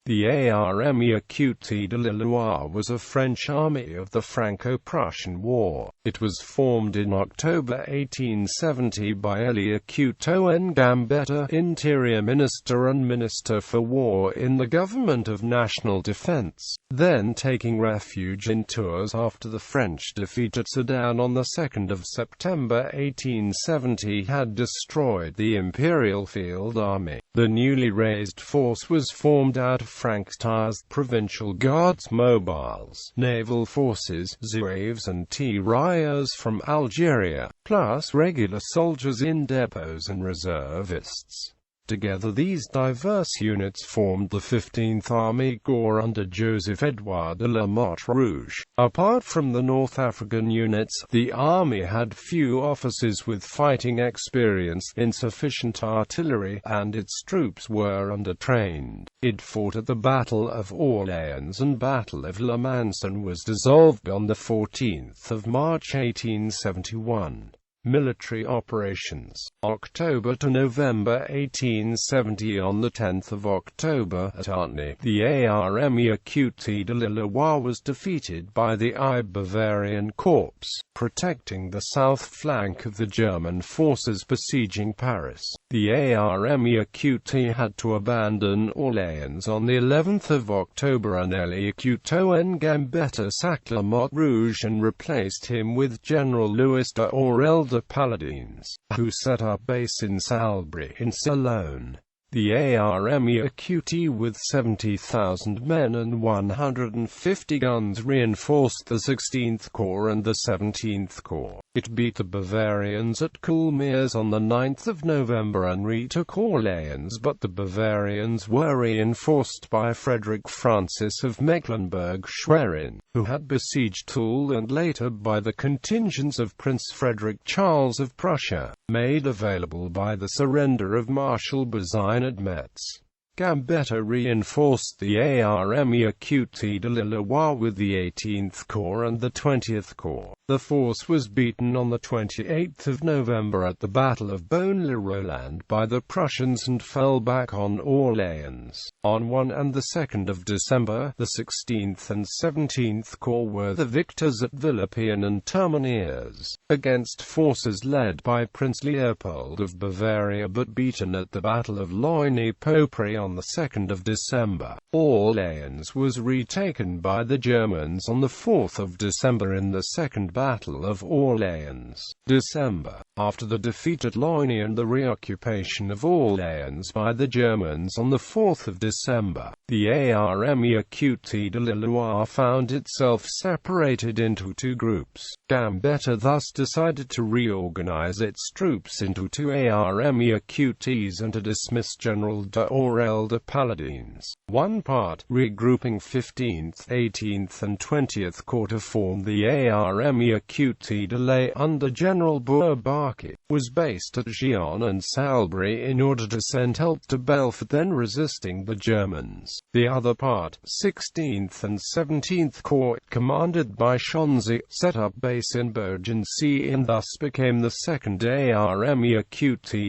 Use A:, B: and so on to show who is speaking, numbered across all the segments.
A: The Armée de la Loire was a French army of the Franco-Prussian War. It was formed in October 1870 by Elie Couteau Gambetta, Interior Minister and Minister for War in the Government of National Defense, then taking refuge in Tours after the French defeat at Sedan on 2 September 1870 had destroyed the Imperial Field Army. The newly raised force was formed out of Franctir's Provincial Guards Mobiles, naval forces, Zouaves and tirailleurs from Algeria, plus regular soldiers in depots and reservists. Together these diverse units formed the 15th Army Corps under Joseph-Édouard de la Motte Rouge. Apart from the North African units, the army had few officers with fighting experience, insufficient artillery, and its troops were undertrained. It fought at the Battle of Orléans and Battle of Le Mans and was dissolved on 14 March 1871. Military operations. October to November 1870. On 10 October, at Armée, the Armée de la Loire was defeated by the I Bavarian Corps, protecting the south flank of the German forces besieging Paris. The Armée had to abandon Orléans on the 11th of October, and Elie Couteau Gambetta sacked La Motte Rouge and replaced him with General Louis de Aurelle de Paladines, who set up base in Salbris in Sologne. The Armée with 70,000 men and 150 guns reinforced the 16th Corps and the 17th Corps. It beat the Bavarians at Coulmiers on 9 November and retook Orléans, but the Bavarians were reinforced by Frederick Francis of Mecklenburg-Schwerin, who had besieged Toul, and later by the contingents of Prince Frederick Charles of Prussia, made available by the surrender of Marshal Bazaine at Metz. Gambetta reinforced the Armée de la Loire with the 18th Corps and the 20th Corps. The force was beaten on 28 November at the Battle of Bonne-le-Roland by the Prussians and fell back on Orléans. On 1 and 2 December, the 16th and 17th Corps were the victors at Villepian and Terminiers, against forces led by Prince Leopold of Bavaria but beaten at the Battle of Loigny-Popre on 2 December. Orléans was retaken by the Germans on 4 December in the Second Battle of Orléans. December. After the defeat at Loigny and the reoccupation of Orléans by the Germans on 4 December, the Armée de la Loire found itself separated into two groups. Gambetta thus decided to reorganize its troops into two Armées and to dismiss General de Aurelle de Paladines. One part, regrouping 15th, 18th and 20th Corps to form the Armée de l'Est under General Bourbaki, was based at Gien and Salbris in order to send help to Belfort, then resisting the Germans. The other part, 16th and 17th Corps, commanded by Chauncey, set up base in Beaugency and thus became the second Armée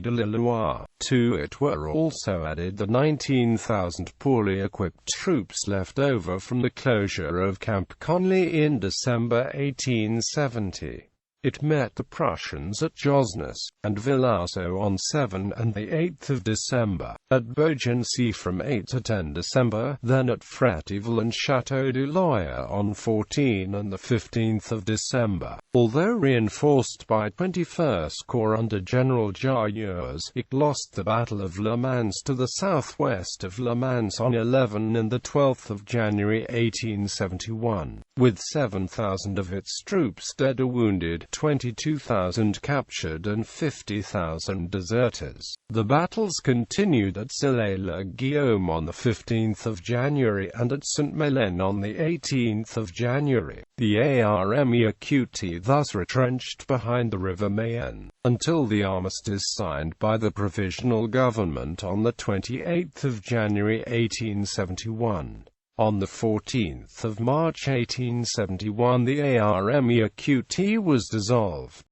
A: de la Loire. To it were also added the 19,000 poorly equipped troops left over from the closure of Camp Conley in December 1870. It met the Prussians at Josnes and Villarceau on 7 and 8 December, at Beaugency from 8 to 10 December, then at Fréteval and Château du Loyer on 14 and 15 December. Although reinforced by 21st Corps under General Jaures, it lost the Battle of Le Mans to the southwest of Le Mans on 11 and 12 January 1871, with 7,000 of its troops dead or wounded, 22,000 captured and 50,000 deserters. The battles continued at Cillé-le-Guillaume on 15 January and at Saint-Mélène on 18 January. The Armée thus retrenched behind the River Mayenne, until the armistice signed by the Provisional Government on 28 January 1871. On 14 March 1871 the Armée was dissolved.